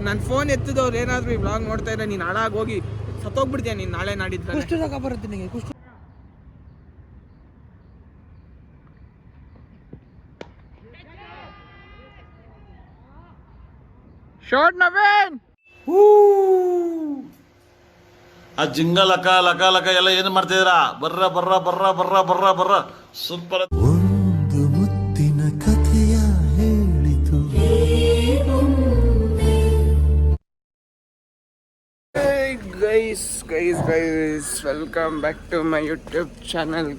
ನನ್ನ ಫೋನ್ ಎತ್ತಿದವ್ರು ಏನಾದರೂ ಈ ಬ್ಲಾಗ್ ನೋಡ್ತಾ ಇದ್ರೆ ನೀನು ಹಾಳಾಗಿ ಹೋಗಿ ಸತ್ತೋಗ್ಬಿಡ್ತೀಯ ನೀನು ನಾಳೆ ನಾಡಿದ್ರೆ. ಕುಷ್ಟು ರೋಗ ಬರುತ್ತೆ ನಿಮಗೆ. ಕುಷ್ಟು ಶಾರ್ಟ್ ನವೇನ್ ಆ ಜಿಂಗ ಲಕ ಲಕ ಲಕ ಎಲ್ಲ ಏನು ಮಾಡ್ತಿದ್ದೀರಾ? ಬರ್ರ ಬರ್ರ ಬರ್ರ ಬರ್ರ ಬರ್ರ ಬರ್ರ ಸೂಪರ್. ಒಂದು ಮುತ್ತಿನ ಕಥೆಯ ಹೇಳಿತು. Guys welcome back to my YouTube channel.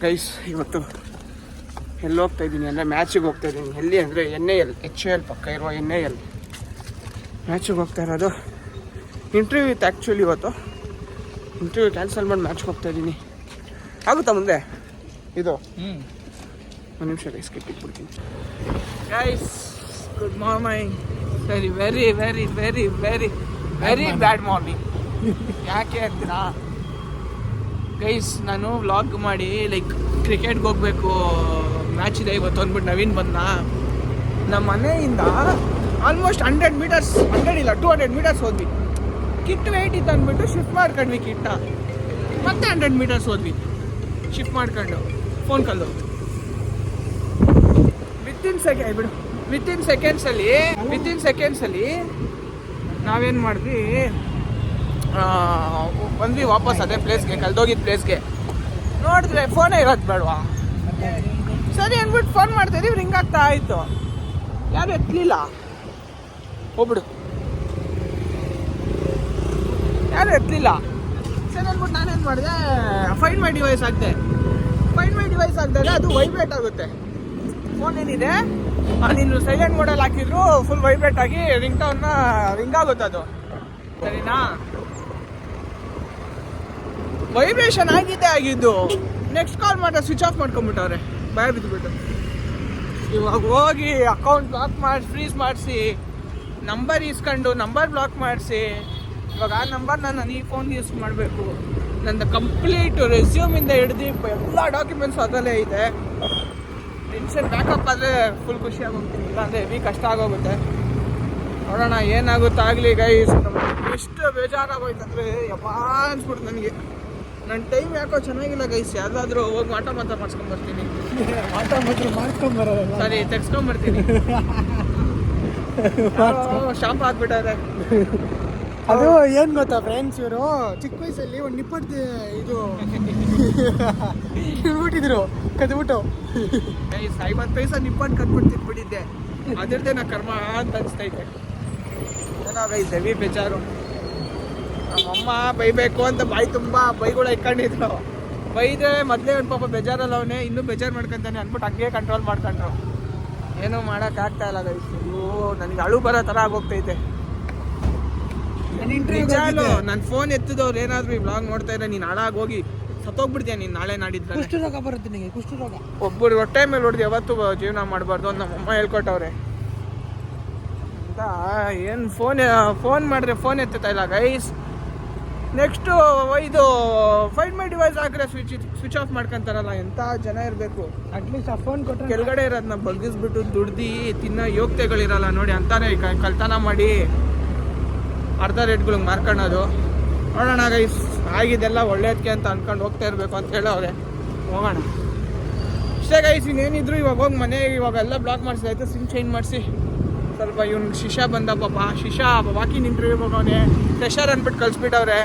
Guys ಇವತ್ತು ಎಲ್ಲಿ ಹೋಗ್ತಾ ಇದ್ದೀನಿ ಅಂದರೆ ಮ್ಯಾಚಿಗೆ ಹೋಗ್ತಾ ಇದ್ದೀನಿ. ಎಲ್ಲಿ ಅಂದರೆ NAL HAL ಪಕ್ಕ ಇರುವ NAL ಮ್ಯಾಚಿಗೆ ಹೋಗ್ತಾ ಇರೋದು. ಇಂಟರ್ವ್ಯೂ ಇತ್ತು ಆ್ಯಕ್ಚುಲಿ ಇವತ್ತು. ಇಂಟರ್ವ್ಯೂ ಕ್ಯಾನ್ಸಲ್ ಮಾಡಿ ಮ್ಯಾಚ್ಗೆ ಹೋಗ್ತಾ ಇದ್ದೀನಿ. ಆಗುತ್ತಾ ಮುಂದೆ ಇದು? ಒಂದು ನಿಮಿಷ ಗೈಸ್ ಕೆಟ್ಟಿಟ್ಬಿಡ್ತೀನಿ. Guys good morning. Very very very very very very bad morning. ಯಾಕೆ ಅಂತೀರಾ ಗೈಸ್? ನಾನು ವ್ಲಾಗ್ ಮಾಡಿ ಲೈಕ್ ಕ್ರಿಕೆಟ್ಗೆ ಹೋಗಬೇಕು, ಮ್ಯಾಚ್ ಇದೆ ಇವತ್ತು ಅಂದ್ಬಿಟ್ಟು ನವೀನ್ ಬಂದ. ನಮ್ಮ ಮನೆಯಿಂದ ಆಲ್ಮೋಸ್ಟ್ 100 ಮೀಟರ್ಸ್, 100 ಇಲ್ಲ 200 ಮೀಟರ್ಸ್ ಹೋದ್ವಿ. ಕಿಟ್ ವೆಯ್ಟ್ ಇತ್ತು ಅಂದ್ಬಿಟ್ಟು ಶಿಫ್ಟ್ ಮಾಡ್ಕೊಂಡ್ವಿ ಕಿಟ್ನ. ಮತ್ತೆ 100 ಮೀಟರ್ಸ್ ಹೋದ್ವಿ ಶಿಫ್ಟ್ ಮಾಡ್ಕೊಂಡು. ಫೋನ್ ಕಲ್ಲು ವಿತಿನ್ ಸೆಕೆಂಡ್ಸಲ್ಲಿ ನಾವೇನು ಮಾಡಿದ್ವಿ, ಬಂದ್ವಿ ವಾಪಸ್ ಅದೇ ಪ್ಲೇಸ್ಗೆ, ಕಲ್ದೋಗಿದ್ದ ಪ್ಲೇಸ್ಗೆ. ನೋಡಿದ್ರೆ ಫೋನೇ ಇರೋದು ಬೇಡವಾ? ಸರಿ ಅಂದ್ಬಿಟ್ಟು ಫೋನ್ ಮಾಡ್ತಾಯಿದ್ದೀವಿ, ರಿಂಗ್ ಆಗ್ತಾ ಆಯಿತು. ಯಾರು ಎತ್ತಲಿಲ್ಲ, ಹೋಗ್ಬಿಡು, ಯಾರು ಎತ್ತಲಿಲ್ಲ. ಸರಿ ಅಂದ್ಬಿಟ್ಟು ನಾನೇನು ಮಾಡಿದೆ, ಫೈಂಡ್ ಮೈ ಡಿವೈಸ್ ಹಾಕಿದೆ. ಫೈಂಡ್ ಮೈ ಡಿವೈಸ್ ಹಾಕಿದಾಗ ಅದು ವೈಬ್ರೇಟ್ ಆಗುತ್ತೆ. ಫೋನ್ ಏನಿದೆ ನೀನು ಸೈಲೆಂಟ್ ಮೋಡಲ್ಲಿ ಹಾಕಿದ್ರು ಫುಲ್ ವೈಬ್ರೇಟ್ ಆಗಿ ರಿಂಗ್ ಆಗುತ್ತೆ ಅದು. ಸರಿನಾ? ವೈಬ್ರೇಷನ್ ಆಗಿದ್ದು. ನೆಕ್ಸ್ಟ್ ಕಾಲ್ ಮಾಡಿದ್ರೆ ಸ್ವಿಚ್ ಆಫ್ ಮಾಡ್ಕೊಂಡ್ಬಿಟ್ಟವ್ರೆ, ಭಯ ಬಿದ್ದುಬಿಟ್ಟು. ಇವಾಗ ಹೋಗಿ ಅಕೌಂಟ್ ಬ್ಲಾಕ್ ಮಾಡಿ ಫ್ರೀಸ್ ಮಾಡಿಸಿ, ನಂಬರ್ ಇಸ್ಕೊಂಡು ನಂಬರ್ ಬ್ಲಾಕ್ ಮಾಡಿಸಿ, ಇವಾಗ ಆ ನಂಬರ್ನ ನಾನು ಈ ಫೋನ್ ಯೂಸ್ ಮಾಡಬೇಕು. ನಂದು ಕಂಪ್ಲೀಟ್ ರೆಸ್ಯೂಮಿಂದ ಹಿಡ್ದು ಎಲ್ಲ ಡಾಕ್ಯುಮೆಂಟ್ಸ್ ಅದರಲ್ಲೇ ಇದೆ. ಟೆನ್ಷನ್ ಬ್ಯಾಕಪ್ ಆದರೆ ಫುಲ್ ಖುಷಿಯಾಗಿ ಹೋಗ್ತೀನಿ, ಇಲ್ಲಾಂದರೆ ಹೆವಿ ಕಷ್ಟ ಆಗೋಗುತ್ತೆ. ನೋಡೋಣ ಏನಾಗುತ್ತೋ ಆಗಲಿ ಗೈಸ್. ಎಷ್ಟು ಬೇಜಾರಾಗೋಯ್ತಂದರೆ ಯಪ್ಪಾ ಅನ್ಸ್ಬಿಡ್ತು ನನಗೆ. ನನ್ನ ಟೈಮ್ ಯಾಕೋ ಚೆನ್ನಾಗಿಲ್ಲ ಗೈಸ್. ಯಾವುದಾದ್ರೂ ಹೋಗಿ ಮಾಟ ಮಾಡಿಸ್ಕೊಂಬರ್ತೀನಿ. ಮಾಡ್ಕೊಂಬರೋಲ್ಲ, ಸರಿ ತೆಗ್ಸ್ಕೊಂಬರ್ತೀನಿ. ಶಾಂಪ್ ಹಾಕ್ಬಿಟ್ಟಾರೆ. ಅದು ಏನು ಗೊತ್ತಾ ಫ್ರೆಂಡ್ಸ್, ಇವರು ಚಿಕ್ಕ ವಯಸ್ಸಲ್ಲಿ ಒಂದು ನಿಪ್ಪಟ್ಟು ಇದು ಬಿಟ್ಟಿದ್ರು, ಕದ್ಬಿಟ್ಟು. ಗೈಸ್ 50 ಪೈಸೆ ನಿಪ್ಪಟ್ಟು ಕದ್ಬಿಟ್ಟು ತಿನ್ಬಿಟ್ಟಿದ್ದೆ. ಅದರದ್ದೇ ನಾ ಕರ್ಮ ಅಂತ ಅನಿಸ್ತೈತೆ. ಏನೋ ಗೈಸ್ ಹೆವಿ ಬೇಜಾರು. ನಮ್ಮಮ್ಮ ಬೈಬೇಕು ಅಂತ ಬಾಯಿ ತುಂಬ ಬೈಗಳು ಇಟ್ಕೊಂಡಿದ್ರು. ಬೈದ್ರೆ ಮೊದಲೇ ಒಂದು ಪಾಪ ಬೇಜಾರಲ್ಲ, ಅವನೇ ಇನ್ನೂ ಬೇಜಾರು ಮಾಡ್ಕೊತಾನೆ ಅಂದ್ಬಿಟ್ಟು ಹಂಗೆ ಕಂಟ್ರೋಲ್ ಮಾಡ್ಕೊಂಡ್ರು. ಏನೂ ಮಾಡೋಕ್ಕಾಗ್ತಾ ಇಲ್ಲ ಗೈಸ್. ಅಯ್ಯೋ ನನಗೆ ಅಳು ಬರೋ ಥರ ಆಗೋಗ್ತೈತೆ. ನನ್ನ ಫೋನ್ ಎತ್ತಿದವ್ರು ಏನಾದರೂ ಈ ಬ್ಲಾಗ್ ನೋಡ್ತಾ ಇದ್ರೆ ನೀನು ಹಾಳಾಗಿ ಹೋಗಿ ಸತ್ತೋಗ್ಬಿಡ್ತೀಯ ನೀನು ನಾಳೆ ನಾಡಿದ್ರೆ. ಕುಷ್ಟು ರೋಗ ಬರುತ್ತೆ ನಿಮಗೆ. ಕುಷ್ಟು ರೋಗ ಒಬ್ಬರು ಹೊಟ್ಟೆ ಮೇಲೆ ಹೊಡೆದು ಯಾವತ್ತೂ ಜೀವನ ಮಾಡಬಾರ್ದು ಅಂತ ನಮ್ಮಮ್ಮ ಹೇಳ್ಕೊಟ್ಟವ್ರೆ ಅಂತ. ಏನು ಫೋನ್ ಮಾಡಿದ್ರೆ ಫೋನ್ ಎತ್ತುತ್ತಾ ಇಲ್ಲ ಗೈಸ್. ನೆಕ್ಸ್ಟು ಇದು ಫೈಂಡ್ ಮೈ ಡಿವೈಸ್ ಹಾಕಿದ್ರೆ ಸ್ವಿಚ್ ಆಫ್ ಮಾಡ್ಕೊಂತಾರಲ್ಲ, ಎಂಥ ಜನ ಇರಬೇಕು. ಅಟ್ಲೀಸ್ಟ್ ಆ ಫೋನ್ ಕೊಟ್ಟರೆ ಕೆಳಗಡೆ ಇರೋದನ್ನ ಬಗ್ಗಿಸ್ಬಿಟ್ಟು ದುಡ್ದು ತಿನ್ನೋ ಯೋಗ್ಯತೆಗಳಿರಲ್ಲ ನೋಡಿ, ಅಂತಾನೆ ಕಳ್ತನ ಮಾಡಿ ಅರ್ಧ ರೇಟ್ಗಳಿಗೆ ಮಾರ್ಕೊಳ್ಳೋದು. ನೋಡೋಣ ಗೈಸ್, ಆಗಿದ್ದೆಲ್ಲ ಒಳ್ಳೇದಕ್ಕೆ ಅಂತ ಅಂದ್ಕೊಂಡು ಹೋಗ್ತಾ ಇರಬೇಕು ಅಂತ ಹೇಳೋರೆ. ಹೋಗೋಣ ಅಷ್ಟೇ ಗೈಸ್. ಇನ್ನೇನಿದ್ರು ಇವಾಗ ಹೋಗಿ ಮನೆಗೆ ಇವಾಗೆಲ್ಲ ಬ್ಲಾಕ್ ಮಾಡಿಸಿದಾಯ್ತು, ಸಿಮ್ ಚೇಂಜ್ ಮಾಡಿಸಿ. ಸ್ವಲ್ಪ ಇವ್ನು ಶಿಶಾ ಬಂದ ಪಾಪ. ಶಿಶಾ ವಾಕಿಂಗ್ ಇಂಟರ್ವ್ಯೂ ಹೋಗೋನೆ, ಫ್ರೆಷರ್ ಅಂದ್ಬಿಟ್ಟು ಕಳಿಸ್ಬಿಟ್ಟವ್ರೆ.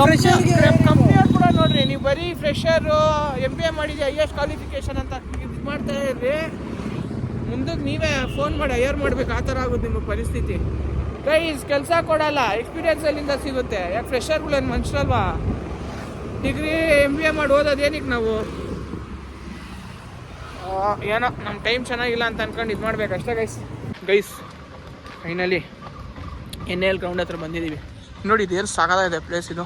ಕಂಪ್ನಿಯವ್ರು ಕೂಡ ನೋಡ್ರಿ, ನೀವು ಬರೀ ಫ್ರೆಷರು MBA ಮಾಡಿದ್ರಿ, ಹೈಯೆಸ್ಟ್ ಕ್ವಾಲಿಫಿಕೇಶನ್ ಅಂತ ಇದು ಮಾಡ್ತಾ ಇರ್ರಿ. ಮುಂದಕ್ಕೆ ನೀವೇ ಫೋನ್ ಮಾಡಿ ಹೈಯರ್ ಮಾಡ್ಬೇಕು, ಆ ಥರ ಆಗುತ್ತೆ ನಿಮಗೆ ಪರಿಸ್ಥಿತಿ. ಗೈಸ್ ಕೆಲಸ ಕೊಡಲ್ಲ, ಎಕ್ಸ್ಪೀರಿಯನ್ಸ್ ಎಲ್ಲಿಂದ ಸಿಗುತ್ತೆ? ಯಾಕೆ ಫ್ರೆಷರ್ಗಳೇನು ಮನುಷ್ಯರಲ್ವಾ? ಡಿಗ್ರಿ MBA ಮಾಡಿ ಓದೋದೇನಿಗೆ ನಾವು? ಏನೋ ನಮ್ಮ ಟೈಮ್ ಚೆನ್ನಾಗಿಲ್ಲ ಅಂತ ಅಂದ್ಕೊಂಡು ಇದು ಮಾಡ್ಬೇಕು ಅಷ್ಟೇ ಗೈಸ್. ಫೈನಲಿ NAL ಗ್ರೌಂಡ್ ಹತ್ರ ಬಂದಿದ್ದೀವಿ. ನೋಡಿ ಇದು ಏನು ಸಾಕಾಗಿದೆ ಪ್ಲೇಸ್. ಇದು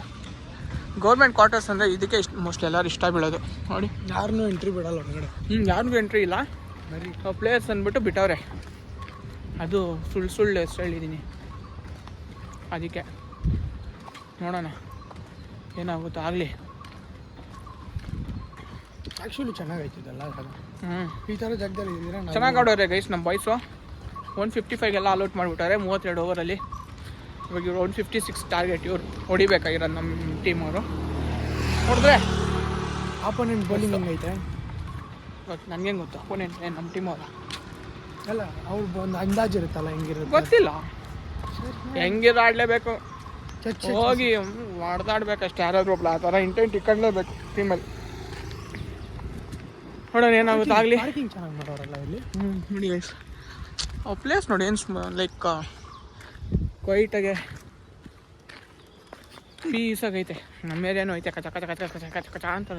ಗೌರ್ಮೆಂಟ್ ಕ್ವಾರ್ಟರ್ಸ್ ಅಂದರೆ ಇದಕ್ಕೆ ಮೋಸ್ಟ್ಲಿ ಎಲ್ಲರೂ ಇಷ್ಟ ಬೀಳೋದು. ನೋಡಿ ಯಾರನ್ನೂ ಎಂಟ್ರಿ ಬಿಡಲ್ಲ ಹೊರಗಡೆ, ಯಾರಿಗೂ ಎಂಟ್ರಿ ಇಲ್ಲ. ಬರೀ ಪ್ಲೇಸ್ ಅಂದ್ಬಿಟ್ಟು ಬಿಟ್ಟವ್ರೆ. ಅದು ಸುಳ್ಳು ಹೆಸರು ಹೇಳಿದ್ದೀನಿ, ಅದಕ್ಕೆ ನೋಡೋಣ ಏನಾಗುತ್ತೋ ಆಗಲಿ. ಆ್ಯಕ್ಚುಲಿ ಚೆನ್ನಾಗೈತಿದಲ್ಲ ಈ ಥರ ಜಾಗದಲ್ಲಿ ಇದ್ದೀರಾ? ಚೆನ್ನಾಗಿ ಆಡೋರೆ ಗೈಸ್ ನಮ್ಮ ಬಾಯ್ಸು. 155ಗೆಲ್ಲ ಅಲೌಟ್ ಮಾಡಿಬಿಟ್ಟಾರೆ 32 ಓವರಲ್ಲಿ. ಇವಾಗ ಇವ್ರು 156 ಟಾರ್ಗೆಟ್ ಇವ್ರು ಹೊಡಿಬೇಕಾಗಿರೋದು ನಮ್ಮ ಟೀಮ್ ಅವರು. ನೋಡಿದ್ರೆ ಆಪೋನೆಂಟ್ ಬೌಲಿಂಗ್ ಹೆಂಗೈತೆ ಗೊತ್ತು, ನನಗೆ ಗೊತ್ತು ಅಪೋನೆಂಟ್ ನಮ್ಮ ಟೀಮ್ ಅವರು ಅಲ್ಲ, ಅವ್ರು ಒಂದು ಅಂದಾಜು ಇರುತ್ತಲ್ಲ ಹೆಂಗಿರುತ್ತೆ ಗೊತ್ತಿಲ್ಲ. ಹೆಂಗಿರೋ ಆಡಲೇಬೇಕು, ಚರ್ಚೆ ಹೋಗಿ ಹೊಡೆದಾಡ್ಬೇಕಷ್ಟೇ. ಯಾರಾದ್ರೂ ಒಬ್ಳು ಆ ಥರ ಇಂಟೆಂಟ್ ಇಟ್ಕೊಂಡ್ಲೇಬೇಕು ಟೀಮಲ್ಲಿ. ನೋಡೋಣ ಏನಾಗುತ್ತೆ ಆಗಲಿ. ಪಾರ್ಕಿಂಗ್ ಚೆನ್ನಾಗಿ ಮಾಡೋರಲ್ಲ ಇಲ್ಲಿ. ನೋಡಿ ಗೈಸ್ ಆ ಪ್ಲೇಸ್ ನೋಡಿ ಏನು ಲೈಕ್ ಕ್ವೈಟಾಗೆ ಪೀಸಾಗೈತೆ. ನಮ್ಮ ಏರಿಯಾನೂ ಐತೆ ಕಚ ಕಚ ಕಚ ಕಚ ಕಚ ಕಚ ಅಂತ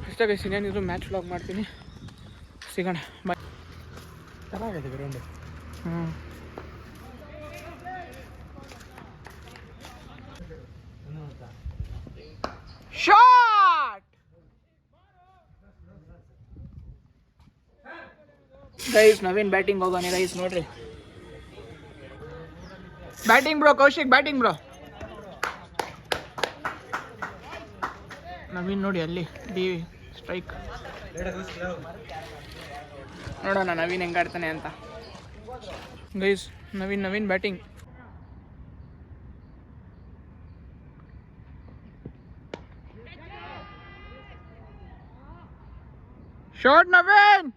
ಅಷ್ಟೇ ಗೈಸ್. ಇನ್ನೇನಿದ್ರು ಮ್ಯಾಚ್ ವ್ಲಾಗ್ ಮಾಡ್ತೀನಿ, ಸಿಗೋಣ ಬಾಯ್. ಚೆನ್ನಾಗಿದೆ ground. Shot guys. Naveen batting ಹೋಗೋಣ ಗೈಸ್. ನೋಡ್ರಿ batting bro, Kaushik batting bro. Naveen ನೋಡಿ ಅಲ್ಲಿ ಡಿ ಸ್ಟ್ರೈಕ್. ನೋಡೋಣ ನವೀನ್ ಹೆಂಗಾಡ್ತಾನೆ ಅಂತ guys. Naveen batting. Shot Naveen.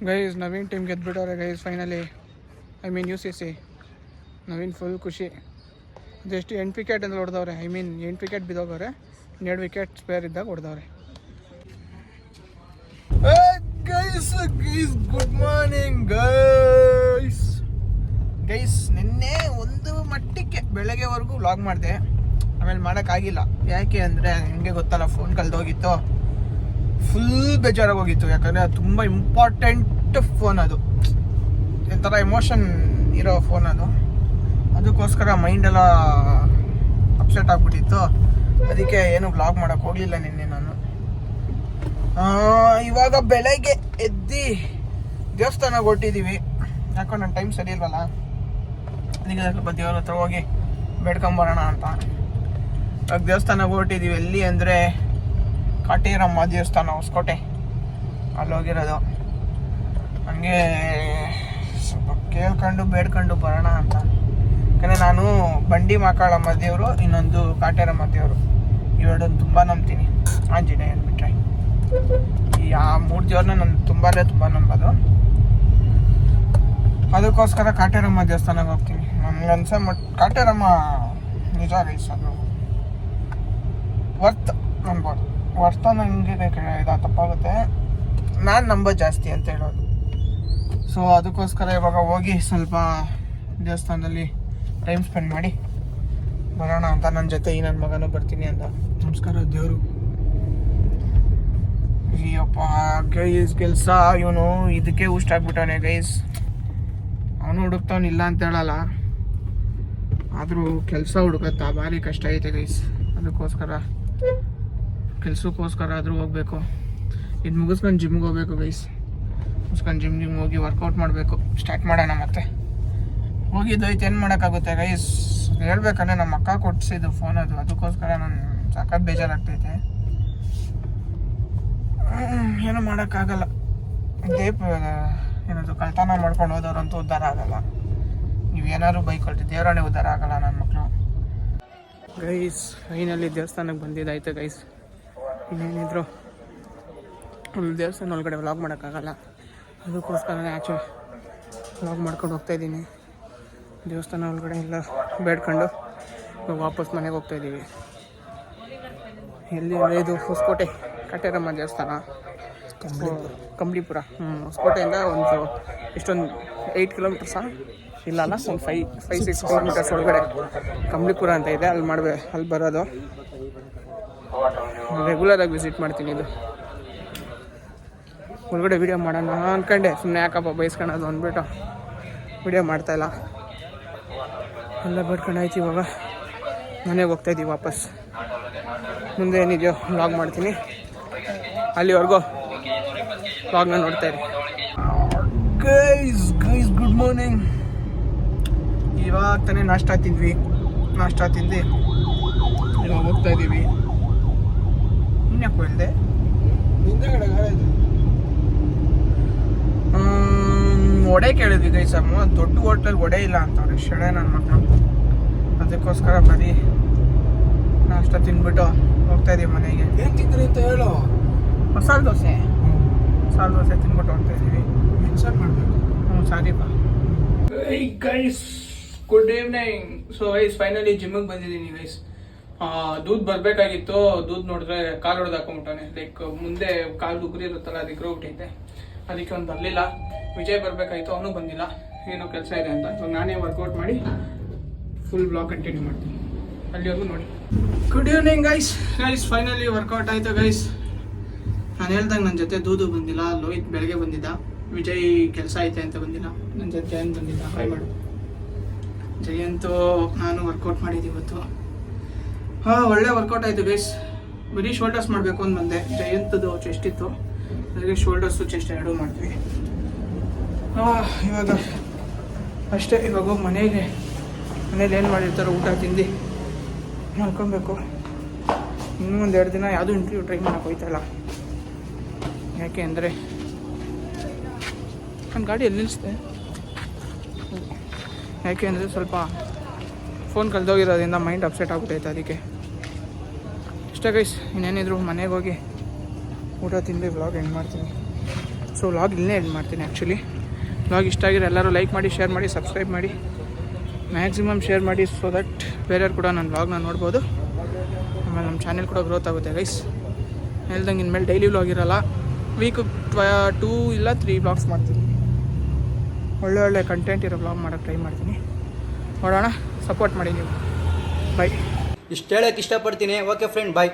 Guys Naveen team ಗೆದ್ಬಿಟ್ಟವ್ರೆ guys finally. I mean UCC Naveen full ಖುಷಿ. ಅದೆಷ್ಟು 8 ವಿಕೆಟ್ ಅಂತ ಹೊಡೆದವ್ರೆ. 8 ವಿಕೆಟ್ ಬಿದ್ದೋಗವ್ರೆ. 2 ವಿಕೆಟ್ ಸ್ಪೇರ್ ಇದ್ದಾಗ ಹೊಡೆದವ್ರೆ. Good morning guys. ನಿನ್ನೆ ಒಂದು ಮಟ್ಟಕ್ಕೆ ಬೆಳಗ್ಗೆವರೆಗೂ ವ್ಲಾಗ್ ಮಾಡಿದೆ, ಆಮೇಲೆ ಮಾಡೋಕ್ಕಾಗಿಲ್ಲ. ಯಾಕೆ ಅಂದರೆ ನಿಮಗೆ ಗೊತ್ತಲ್ಲ, ಫೋನ್ ಕಳೆದೋಗಿತ್ತು. ಫುಲ್ ಬೇಜಾರಾಗಿ ಹೋಗಿತ್ತು. ಯಾಕಂದರೆ ಅದು ತುಂಬ ಇಂಪಾರ್ಟೆಂಟ್ ಫೋನ್, ಅದು ಒಂಥರ ಎಮೋಷನ್ ಇರೋ ಫೋನ್ ಅದು. ಅದಕ್ಕೋಸ್ಕರ ಮೈಂಡೆಲ್ಲ ಅಪ್ಸೆಟ್ ಆಗಿಬಿಟ್ಟಿತ್ತು. ಅದಕ್ಕೆ ಏನು ವ್ಲಾಗ್ ಮಾಡೋಕ್ಕೆ ಹೋಗಲಿಲ್ಲ ನಿನ್ನೆ ನಾನು. ಇವಾಗ ಬೆಳಗ್ಗೆ ಎದ್ದು ದೇವಸ್ಥಾನಕ್ಕೆ ಹೊರಟಿದ್ದೀವಿ. ಯಾಕೋ ನನ್ನ ಟೈಮ್ ಸರಿ ಇಲ್ವಲ್ಲ, ಅದಕ್ಕೆ ಸ್ವಲ್ಪ ದೇವ್ರ ಹತ್ರ ಹೋಗಿ ಬೇಡ್ಕೊಂಬರೋಣ ಅಂತ ಇವಾಗ ದೇವಸ್ಥಾನಕ್ಕೆ ಹೊರಟಿದ್ದೀವಿ. ಎಲ್ಲಿ ಅಂದರೆ ಕಾಟೇರಮ್ಮ ದೇವಸ್ಥಾನ, ಹೊಸಕೋಟೆ, ಅಲ್ಲಿ ಹೋಗಿರೋದು. ಹಂಗೆ ಸ್ವಲ್ಪ ಕೇಳ್ಕೊಂಡು ಬೇಡ್ಕೊಂಡು ಬರೋಣ ಅಂತ. ಯಾಕಂದರೆ ನಾನು ಬಂಡಿ ಮಾಕಾಳಮ್ಮ ದೇವರು, ಇನ್ನೊಂದು ಕಾಟೇರಮ್ಮ ದೇವರು, ಇವೆರಡನ್ನು ತುಂಬ ನಂಬ್ತೀನಿ. ಆಂಜನೇಯ ಅಂದ್ಬಿಟ್ರೆ ಈ ಆ 3 ದೇವ್ರನ್ನ ನಾನು ತುಂಬ ನಂಬೋದು. ಅದಕ್ಕೋಸ್ಕರ ಕಾಟೇರಮ್ಮ ದೇವಸ್ಥಾನಕ್ಕೆ ಹೋಗ್ತೀನಿ. ನನಗೆ ಅನ್ಸೋ ಕಾಟೇರಮ್ಮ ನಿಜ ಗೈಸ್, ಅದು ವರ್ತ್ ಅನ್ಬೋದು. ವರ್ತ ನನಗೆ ಇದು ತಪ್ಪಾಗುತ್ತೆ, ನಾನು ನಂಬೋದು ಜಾಸ್ತಿ ಅಂತ ಹೇಳೋದು. ಸೊ ಅದಕ್ಕೋಸ್ಕರ ಇವಾಗ ಹೋಗಿ ಸ್ವಲ್ಪ ದೇವಸ್ಥಾನದಲ್ಲಿ ಟೈಮ್ ಸ್ಪೆಂಡ್ ಮಾಡಿ ಬರೋಣ ಅಂತ. ನನ್ನ ಜೊತೆ ಈ ನನ್ನ ಮಗನೂ ಬರ್ತೀನಿ ಅಂತ. ನಮಸ್ಕಾರ ದೇವರು. ಅಯ್ಯಪ್ಪ ಗೈಸ್, ಕೆಲಸ ಇವನು ಇದಕ್ಕೆ ಹುಷ್ಟಾಗ್ಬಿಟ್ಟವನೆ ಗೈಸ್. ಅವನು ಹುಡುಕ್ತಾವನಿಲ್ಲ ಅಂತ ಹೇಳಲ್ಲ, ಆದರೂ ಕೆಲಸ ಹುಡುಕತ್ತಾ ಭಾರಿ ಕಷ್ಟ ಐತೆ ಗೈಸ್. ಅದಕ್ಕೋಸ್ಕರ ಕೆಲಸಕ್ಕೋಸ್ಕರ ಆದರೂ ಹೋಗಬೇಕು. ಇದು ಮುಗಿಸ್ಕೊಂಡು ಜಿಮ್ಗೆ ಹೋಗ್ಬೇಕು ಗೈಸ್. ಮುಗಿಸ್ಕೊಂಡು ಜಿಮ್ಗೆ ಹೋಗಿ ವರ್ಕೌಟ್ ಮಾಡಬೇಕು. ಸ್ಟಾರ್ಟ್ ಮಾಡೋಣ ಮತ್ತೆ. ಹೋಗಿದ್ದೋಯ್ತು, ಏನು ಮಾಡೋಕ್ಕಾಗುತ್ತೆ ಗೈಸ್. ಹೇಳ್ಬೇಕಂದ್ರೆ ನಮ್ಮ ಅಕ್ಕ ಕೊಡಿಸಿದ್ದು ಫೋನ್ ಅದು, ಅದಕ್ಕೋಸ್ಕರ ನಾನು ಸಖತ್ ಬೇಜಾರಾಗ್ತೈತೆ. ಏನು ಮಾಡೋಕ್ಕಾಗಲ್ಲ. ಏನದು ಕಳ್ತನ ಮಾಡ್ಕೊಂಡು ಹೋದವ್ರಂತೂ ಉದ್ಧಾರ ಆಗಲ್ಲ. ನೀವೇನಾದ್ರು ಬೈಕ್ ಕೊಳ್ತೀವಿ, ದೇವರಾಣೆ ಉದ್ಧಾರ ಆಗಲ್ಲ ನನ್ನ ಮಕ್ಕಳು. ಗೈಸ್ ಫೈನಲ್ಲಿ ದೇವಸ್ಥಾನಕ್ಕೆ ಬಂದಿದ್ದಾಯ್ತು ಗೈಸ್. ಇನ್ನೇನಿದ್ರು ದೇವಸ್ಥಾನ ಒಳಗಡೆ ವ್ಲಾಗ್ ಮಾಡೋಕ್ಕಾಗಲ್ಲ, ಅದಕ್ಕೋಸ್ಕರನೇ ಆಚೆ ವ್ಲಾಗ್ ಮಾಡ್ಕೊಂಡು ಹೋಗ್ತಾಯಿದ್ದೀನಿ. ದೇವಸ್ಥಾನ ಒಳಗಡೆ ಎಲ್ಲ ಬೇಡ್ಕೊಂಡು ವಾಪಸ್ ಮನೆಗೆ ಹೋಗ್ತಾಯಿದ್ದೀವಿ. ಎಲ್ಲಿ ಇದು ಹೊಸಕೋಟೆ ಕಾಟೇರಮ್ಮ ದೇವಸ್ಥಾನ, ಕಂಬ್ಳಿಪುರ. ಹೊಸಕೋಟೆಯಿಂದ ಒಂದು ಎಷ್ಟೊಂದು 8 ಕಿಲೋಮೀಟರ್ಸಾ ಇಲ್ಲಲ್ಲ, ಒಂದು 5-6 ಕಿಲೋಮೀಟರ್ಸ್ ಒಳಗಡೆ ಕಂಬ್ಳಿಪುರ ಅಂತ ಇದೆ. ಅಲ್ಲಿ ಬರೋದು ರೆಗ್ಯುಲರಾಗಿ ವಿಸಿಟ್ ಮಾಡ್ತೀನಿ. ಇದು ಒಳಗಡೆ ವೀಡಿಯೋ ಮಾಡೋಣ ಅಂದ್ಕೊಂಡೆ, ಸುಮ್ಮನೆ ಯಾಕಪ್ಪ ಬಯಸ್ಕೊಳ್ಳೋದು ಅಂದ್ಬಿಟ್ಟು ವೀಡಿಯೋ ಮಾಡ್ತಾಯಿಲ್ಲ. ಎಲ್ಲ ಬೇಡ್ಕೊಂಡಾಯ್ತು. ಇವಾಗ ಮನೆಗೆ ಹೋಗ್ತಾಯಿದ್ದೀವಿ ವಾಪಸ್. ಮುಂದೆ ಏನಿದೆಯೋ ವ್ಲಾಗ್ ಮಾಡ್ತೀನಿ. ಅಲ್ಲಿವರೆಗೂ ವ್ಲಾಗ್ನ ನೋಡ್ತಾ ಇರಿ. Guys good morning. ಇವಾಗ ತಾನೇ ನಾಷ್ಟ ತಿಂದ್ವಿ. ನಾಷ್ಟ ತಿಂದು ಇವಾಗ ಹೋಗ್ತಾ ಇದ್ದೀವಿ. ಇನ್ಯಾಕೆ ಹೇಳಿದೆ ವಡೆ ಕೇಳಿದ್ವಿ ಗೈಸ್. ದೊಡ್ಡ ಹೋಟ್ಲಲ್ಲಿ ವಡೆ ಇಲ್ಲ ಅಂತವ್ರೆ ಶೆಡೆ ನನ್ನ ಮಕ್ಕಳು. ಅದಕ್ಕೋಸ್ಕರ ಬರೀ ನಾಷ್ಟ ತಿಂದ್ಬಿಟ್ಟು ಹೋಗ್ತಾ ಇದೀವಿ ಮನೆಗೆ. ಏನು ತಿಂದ್ರಿ ಅಂತ ಹೇಳು. ಮಸಾಲೆ ದೋಸೆ ತಿಂದ್ಬಿಟ್ಟು ಹೋಗ್ತಾ ಇದೀವಿ. ಮೆನ್ಷನ್ ಮಾಡಬೇಕು. ಸಾರಿಪ್ಪ. Guys good evening. So guys finally ಜಿಮ್ಮಿಗೆ ಬಂದಿದ್ದೀನಿ ಗೈಸ್. ದೂದ್ ಬರಬೇಕಾಗಿತ್ತು. ದೂದ್ ನೋಡಿದ್ರೆ ಕಾಲು ಹೊಡೆದು ಹಾಕೊಂಡ್ಬಿಟ್ಟಾನೆ. ಲೈಕ್ ಮುಂದೆ ಕಾಲು ಉಗುರಿ ಇರುತ್ತಲ್ಲ, ಅದಕ್ಕೆ ಹೋಗ್ಬಿಟ್ಟೈತೆ. ಅದಕ್ಕೆ ಅವ್ನು ಬರಲಿಲ್ಲ. ವಿಜಯ್ ಬರಬೇಕಾಗಿತ್ತು, ಅವನು ಬಂದಿಲ್ಲ. ಏನೋ ಕೆಲಸ ಇದೆ ಅಂತ. ಇವಾಗ ನಾನೇ ವರ್ಕೌಟ್ ಮಾಡಿ ಫುಲ್ ಬ್ಲಾಗ್ ಕಂಟಿನ್ಯೂ ಮಾಡ್ತೀನಿ. ಅಲ್ಲಿವರೆಗೂ ನೋಡಿ. Good evening guys. Finally work out ಆಯಿತು ಗೈಸ್. ನಾನು ಹೇಳ್ದಂಗೆ ನನ್ನ ಜೊತೆ ದೂದು ಬಂದಿಲ್ಲ. ಲೋಹಿತ್ ಬೆಳಗ್ಗೆ ಬಂದಿದ್ದ. ವಿಜಯ್ ಕೆಲಸ ಐತೆ ಅಂತ ಬಂದಿಲ್ಲ. ನನ್ನ ಜೊತೆ ಜಯಂತ್ ಬಂದಿದ್ದ. ಹಾಯ್ ಮಾಡು. ಜಯಂತು ನಾನು ವರ್ಕೌಟ್ ಮಾಡಿದ್ದು ಇವತ್ತು. ಒಳ್ಳೆ ವರ್ಕೌಟ್ ಆಯಿತು ಗೈಸ್. ಬರೀ ಶೋಲ್ಡರ್ಸ್ ಮಾಡಬೇಕು ಅಂತ ಬಂದೆ. ಜಯಂತದ್ದು ಚೆಸ್ಟ್ ಇತ್ತು, ಅದಕ್ಕೆ ಶೋಲ್ಡರ್ಸು ಚೆಸ್ಟ್ ಎರಡೂ ಮಾಡಿದ್ವಿ. ಇವಾಗ ಅಷ್ಟೇ. ಇವಾಗ ಹೋಗಿ ಮನೇಲಿ ಏನು ಮಾಡಿರ್ತಾರೋ ಊಟ ತಿಂದು ಮಾಡ್ಕೊಬೇಕು. ಇನ್ನೂ ಒಂದೆರಡು ದಿನ ಯಾವುದೂ ಇಂಟರ್ವ್ಯೂ ಟ್ರೈ ಮಾಡೋಕೆ ಹೋಯ್ತಲ್ಲ. ಯಾಕೆ ಅಂದರೆ ನನ್ನ ಗಾಡಿ ಎಲ್ಲಿ ನಿಲ್ಲಿಸಿದೆ. ಯಾಕೆ ಅಂದರೆ ಸ್ವಲ್ಪ ಫೋನ್ ಕಳೆದೋಗಿರೋದ್ರಿಂದ ಮೈಂಡ್ ಅಪ್ಸೆಟ್ ಆಗ್ಬಿಟ್ಟೈತೆ. ಅದಕ್ಕೆ ಇಷ್ಟ ಗೈಸ್. ಇನ್ನೇನಿದ್ರು ಮನೆಗೆ ಹೋಗಿ ಊಟ ತಿಂದು ವ್ಲಾಗ್ ಎಂಡ್ ಮಾಡ್ತೀನಿ. ಸೊ ವ್ಲಾಗ್ ಇಲ್ಲೇ ಎಂಡ್ ಮಾಡ್ತೀನಿ. ಆ್ಯಕ್ಚುಲಿ ವ್ಲಾಗ್ ಇಷ್ಟ ಆಗಿರೋ ಎಲ್ಲರೂ ಲೈಕ್ ಮಾಡಿ, ಶೇರ್ ಮಾಡಿ, ಸಬ್ಸ್ಕ್ರೈಬ್ ಮಾಡಿ, ಮ್ಯಾಕ್ಸಿಮಮ್ ಶೇರ್ ಮಾಡಿ. ಸೊ ದಟ್ ಬೇರೆಯವ್ರು ಕೂಡ ನನ್ನ ವ್ಲಾಗ್ನ ನೋಡ್ಬೋದು. ಆಮೇಲೆ ನಮ್ಮ ಚಾನೆಲ್ ಕೂಡ ಗ್ರೋತ್ ಆಗುತ್ತೆ ಗೈಸ್. ಹೇಳ್ದಂಗೆ ಇನ್ಮೇಲೆ ಡೈಲಿ ವ್ಲಾಗ್ ಇರೋಲ್ಲ. ವೀಕ್ 2 ಇಲ್ಲ 3 ವ್ಲಾಗ್ಸ್ ಮಾಡ್ತೀನಿ. ಒಳ್ಳೆ ಕಂಟೆಂಟ್ ಇರೋ ವ್ಲಾಗ್ ಮಾಡೋಕ್ಕೆ ಟ್ರೈ ಮಾಡ್ತೀನಿ. ನೋಡೋಣ, ಸಪೋರ್ಟ್ ಮಾಡಿ ನೀವು. ಬಾಯ್. ಇಷ್ಟು ಹೇಳೋಕ್ಕೆ ಇಷ್ಟಪಡ್ತೀನಿ. ಓಕೆ ಫ್ರೆಂಡ್, ಬಾಯ್.